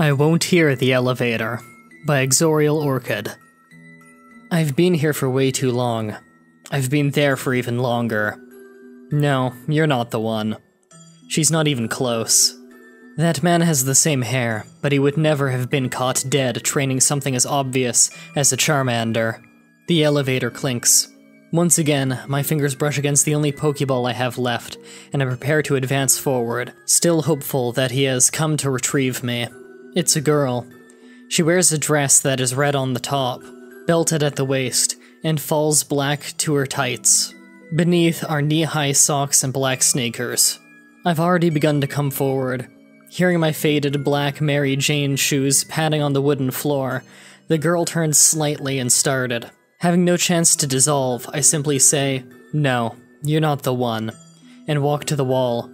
I Won't Hear the Elevator by Exorial Orchid. I've been here for way too long. I've been there for even longer. No, you're not the one. She's not even close. That man has the same hair, but he would never have been caught dead training something as obvious as a Charmander. The elevator clinks. Once again, my fingers brush against the only Pokeball I have left, and I prepare to advance forward, still hopeful that he has come to retrieve me. It's a girl. She wears a dress that is red on the top, belted at the waist, and falls black to her tights. Beneath are knee-high socks and black sneakers. I've already begun to come forward. Hearing my faded black Mary Jane shoes padding on the wooden floor, the girl turned slightly and started. Having no chance to dissolve, I simply say, "No, you're not the one," and walk to the wall.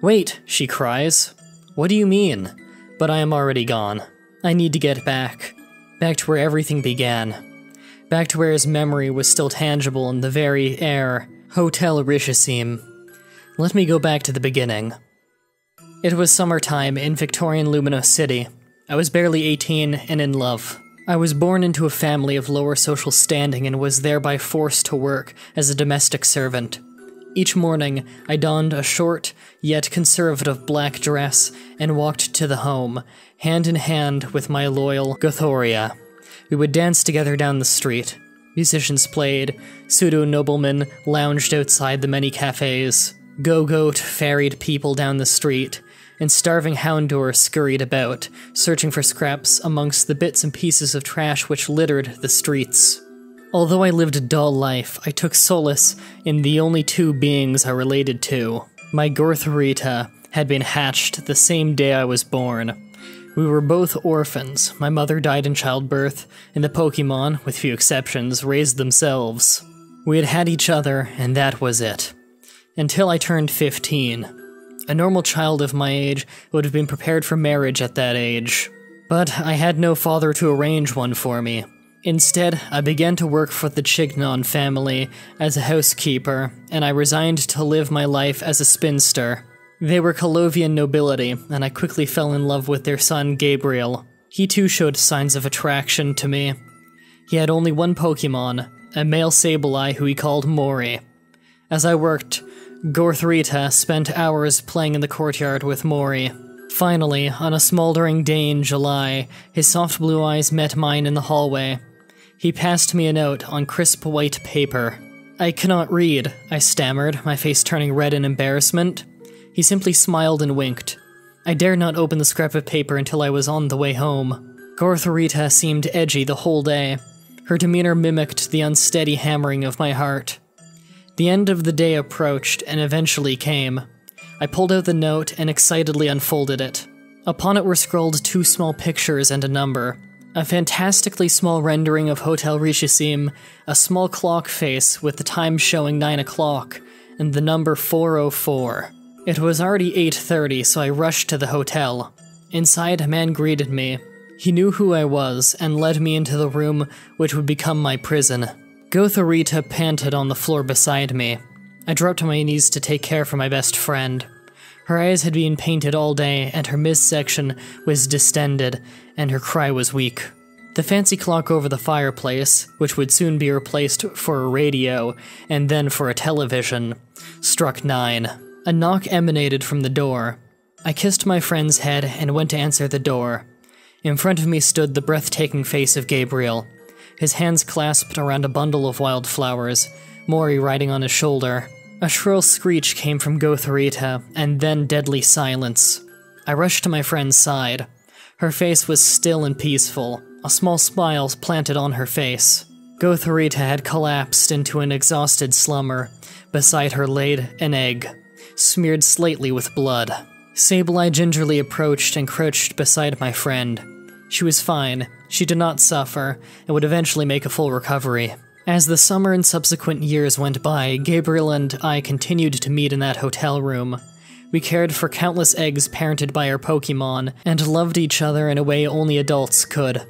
"Wait," she cries. "What do you mean?" But I am already gone. I need to get back. Back to where everything began. Back to where his memory was still tangible in the very air. Hotel Rishisim. Let me go back to the beginning. It was summertime in Victorian Lumino City. I was barely 18 and in love. I was born into a family of lower social standing and was thereby forced to work as a domestic servant. Each morning, I donned a short, yet conservative black dress and walked to the home, hand in hand with my loyal Gothoria. We would dance together down the street. Musicians played, pseudo-noblemen lounged outside the many cafes, go-goat ferried people down the street, and starving houndour scurried about, searching for scraps amongst the bits and pieces of trash which littered the streets. Although I lived a dull life, I took solace in the only two beings I related to. My Gorthorita had been hatched the same day I was born. We were both orphans. My mother died in childbirth, and the Pokémon, with few exceptions, raised themselves. We had had each other, and that was it. Until I turned 15. A normal child of my age would have been prepared for marriage at that age. But I had no father to arrange one for me. Instead, I began to work for the Chignon family as a housekeeper, and I resigned to live my life as a spinster. They were Colovian nobility, and I quickly fell in love with their son Gabriel. He too showed signs of attraction to me. He had only one Pokémon, a male Sableye who he called Mori. As I worked, Gorthorita spent hours playing in the courtyard with Mori. Finally, on a smoldering day in July, his soft blue eyes met mine in the hallway. He passed me a note on crisp white paper. "I cannot read," I stammered, my face turning red in embarrassment. He simply smiled and winked. I dared not open the scrap of paper until I was on the way home. Gorthorita seemed edgy the whole day. Her demeanor mimicked the unsteady hammering of my heart. The end of the day approached and eventually came. I pulled out the note and excitedly unfolded it. Upon it were scrawled two small pictures and a number. A fantastically small rendering of Hotel Rishisim, a small clock face with the time showing 9 o'clock, and the number 404. It was already 8:30, so I rushed to the hotel. Inside, a man greeted me. He knew who I was and led me into the room which would become my prison. Gotharita panted on the floor beside me. I dropped to my knees to take care for my best friend. Her eyes had been painted all day, and her midsection was distended, and her cry was weak. The fancy clock over the fireplace, which would soon be replaced for a radio, and then for a television, struck 9. A knock emanated from the door. I kissed my friend's head and went to answer the door. In front of me stood the breathtaking face of Gabriel, his hands clasped around a bundle of wildflowers, Mori riding on his shoulder. A shrill screech came from Gotharita, and then deadly silence. I rushed to my friend's side. Her face was still and peaceful, a small smile planted on her face. Gotharita had collapsed into an exhausted slumber. Beside her laid an egg, smeared slightly with blood. Sableye gingerly approached and crouched beside my friend. She was fine, she did not suffer, and would eventually make a full recovery. As the summer and subsequent years went by, Gabriel and I continued to meet in that hotel room. We cared for countless eggs parented by our Pokémon, and loved each other in a way only adults could.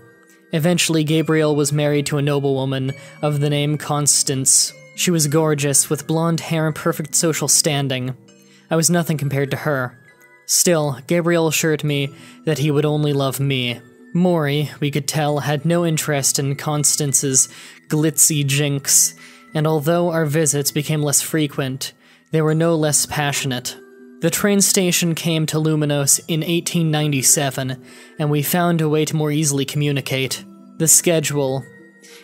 Eventually, Gabriel was married to a noblewoman of the name Constance. She was gorgeous, with blonde hair and perfect social standing. I was nothing compared to her. Still, Gabriel assured me that he would only love me. Maury, we could tell, had no interest in Constance's glitzy jinx, and although our visits became less frequent, they were no less passionate. The train station came to Luminos in 1897, and we found a way to more easily communicate. The schedule.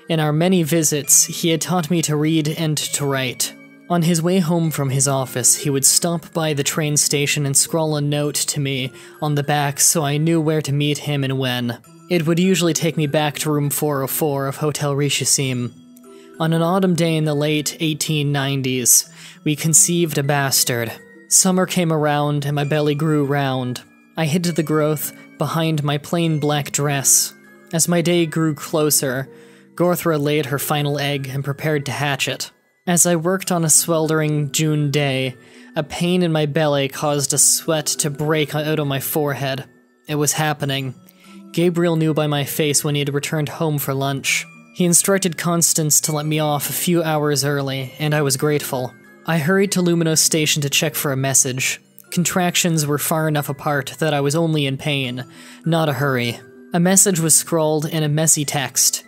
In our many visits, he had taught me to read and to write. On his way home from his office, he would stop by the train station and scrawl a note to me on the back so I knew where to meet him and when. It would usually take me back to room 404 of Hotel Richissim. On an autumn day in the late 1890s, we conceived a bastard. Summer came around and my belly grew round. I hid the growth behind my plain black dress. As my day grew closer, Gorthra laid her final egg and prepared to hatch it. As I worked on a sweltering June day, a pain in my belly caused a sweat to break out of my forehead. It was happening. Gabriel knew by my face when he had returned home for lunch. He instructed Constance to let me off a few hours early, and I was grateful. I hurried to Luminos Station to check for a message. Contractions were far enough apart that I was only in pain, not a hurry. A message was scrawled in a messy text.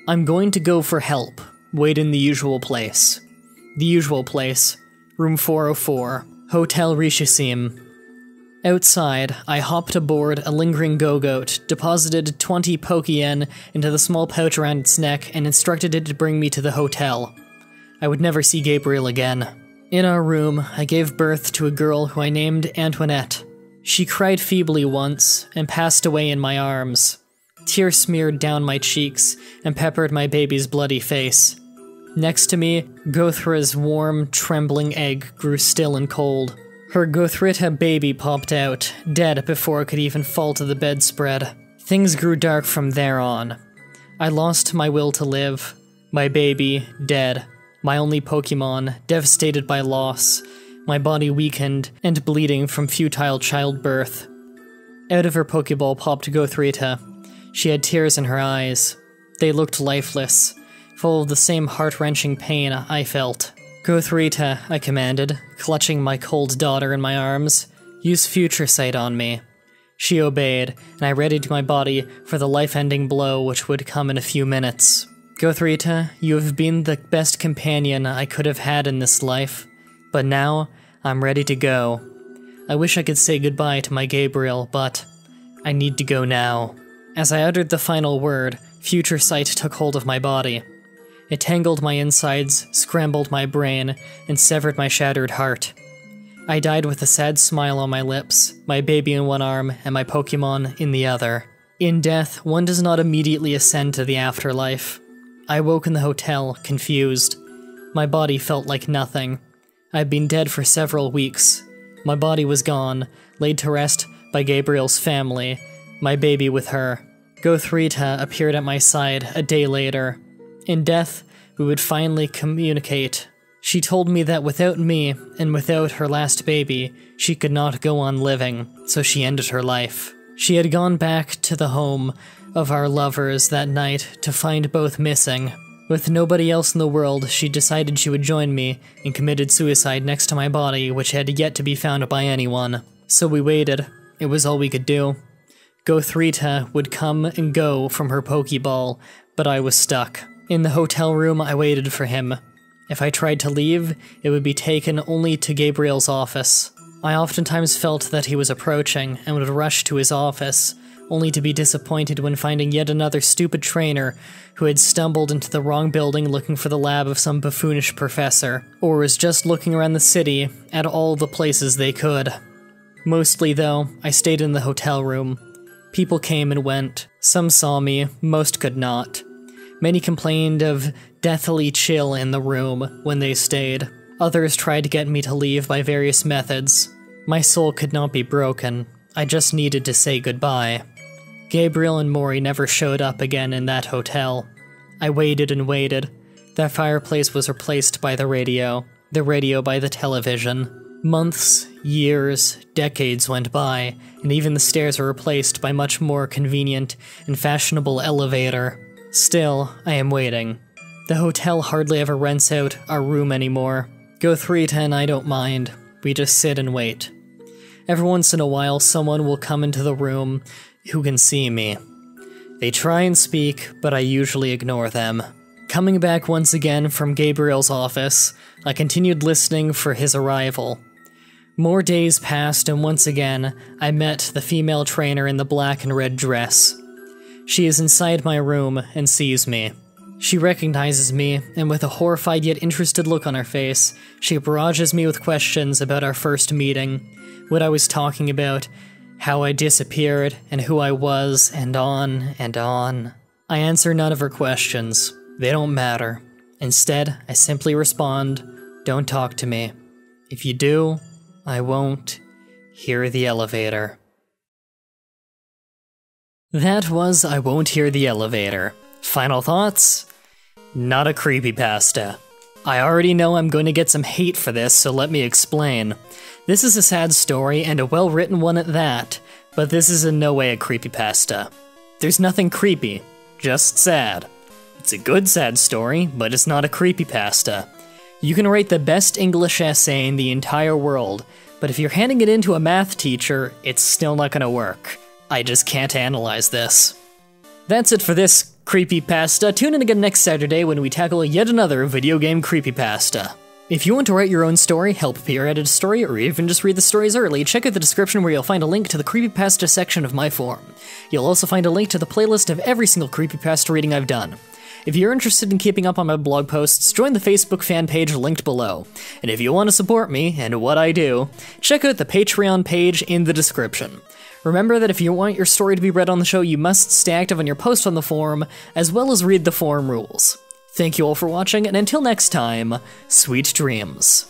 "I'm going to go for help. Wait in the usual place." The usual place. Room 404. Hotel Richissim. Outside, I hopped aboard a lingering go-goat, deposited 20 Pokéyen into the small pouch around its neck, and instructed it to bring me to the hotel. I would never see Gabriel again. In our room, I gave birth to a girl who I named Antoinette. She cried feebly once, and passed away in my arms. Tears smeared down my cheeks, and peppered my baby's bloody face. Next to me, Gothra's warm, trembling egg grew still and cold. Her Gothrita baby popped out, dead before it could even fall to the bedspread. Things grew dark from there on. I lost my will to live. My baby, dead. My only Pokémon, devastated by loss. My body weakened and bleeding from futile childbirth. Out of her Pokéball popped Gothrita. She had tears in her eyes. They looked lifeless, full of the same heart-wrenching pain I felt. "Gothrita," I commanded, clutching my cold daughter in my arms. "Use Future Sight on me." She obeyed, and I readied my body for the life-ending blow which would come in a few minutes. "Gothrita, you have been the best companion I could have had in this life, but now I'm ready to go. I wish I could say goodbye to my Gabriel, but I need to go now." As I uttered the final word, Future Sight took hold of my body. It tangled my insides, scrambled my brain, and severed my shattered heart. I died with a sad smile on my lips, my baby in one arm, and my Pokémon in the other. In death, one does not immediately ascend to the afterlife. I woke in the hotel, confused. My body felt like nothing. I'd been dead for several weeks. My body was gone, laid to rest by Gabriel's family, my baby with her. Gothrita appeared at my side a day later. In death, we would finally communicate. She told me that without me, and without her last baby, she could not go on living, so she ended her life. She had gone back to the home of our lovers that night to find both missing. With nobody else in the world, she decided she would join me and committed suicide next to my body, which had yet to be found by anyone. So we waited. It was all we could do. Gothrita would come and go from her Pokeball, but I was stuck. In the hotel room, I waited for him. If I tried to leave, it would be taken only to Gabriel's office. I oftentimes felt that he was approaching and would rush to his office, only to be disappointed when finding yet another stupid trainer who had stumbled into the wrong building looking for the lab of some buffoonish professor, or was just looking around the city at all the places they could. Mostly, though, I stayed in the hotel room. People came and went. Some saw me, most could not. Many complained of deathly chill in the room when they stayed. Others tried to get me to leave by various methods. My soul could not be broken. I just needed to say goodbye. Gabriel and Maury never showed up again in that hotel. I waited and waited. That fireplace was replaced by the radio by the television. Months, years, decades went by, and even the stairs were replaced by much more convenient and fashionable elevator. Still, I am waiting. The hotel hardly ever rents out our room anymore. Gothrita and I don't mind. We just sit and wait. Every once in a while, someone will come into the room who can see me. They try and speak, but I usually ignore them. Coming back once again from Gabriel's office, I continued listening for his arrival. More days passed, and once again, I met the female trainer in the black and red dress. She is inside my room and sees me. She recognizes me, and with a horrified yet interested look on her face, she barrages me with questions about our first meeting, what I was talking about, how I disappeared, and who I was, and on and on. I answer none of her questions. They don't matter. Instead, I simply respond, "Don't talk to me. If you do, I won't hear the elevator." That was I Won't Hear the Elevator. Final thoughts? Not a creepypasta. I already know I'm going to get some hate for this, so let me explain. This is a sad story, and a well-written one at that, but this is in no way a creepypasta. There's nothing creepy, just sad. It's a good sad story, but it's not a creepypasta. You can write the best English essay in the entire world, but if you're handing it in to a math teacher, it's still not gonna work. I just can't analyze this. That's it for this creepypasta. Tune in again next Saturday when we tackle yet another video game creepypasta. If you want to write your own story, help peer edit a story, or even just read the stories early, check out the description where you'll find a link to the creepypasta section of my forum. You'll also find a link to the playlist of every single creepypasta reading I've done. If you're interested in keeping up on my blog posts, join the Facebook fan page linked below. And if you want to support me, and what I do, check out the Patreon page in the description. Remember that if you want your story to be read on the show, you must stay active on your post on the forum, as well as read the forum rules. Thank you all for watching, and until next time, sweet dreams.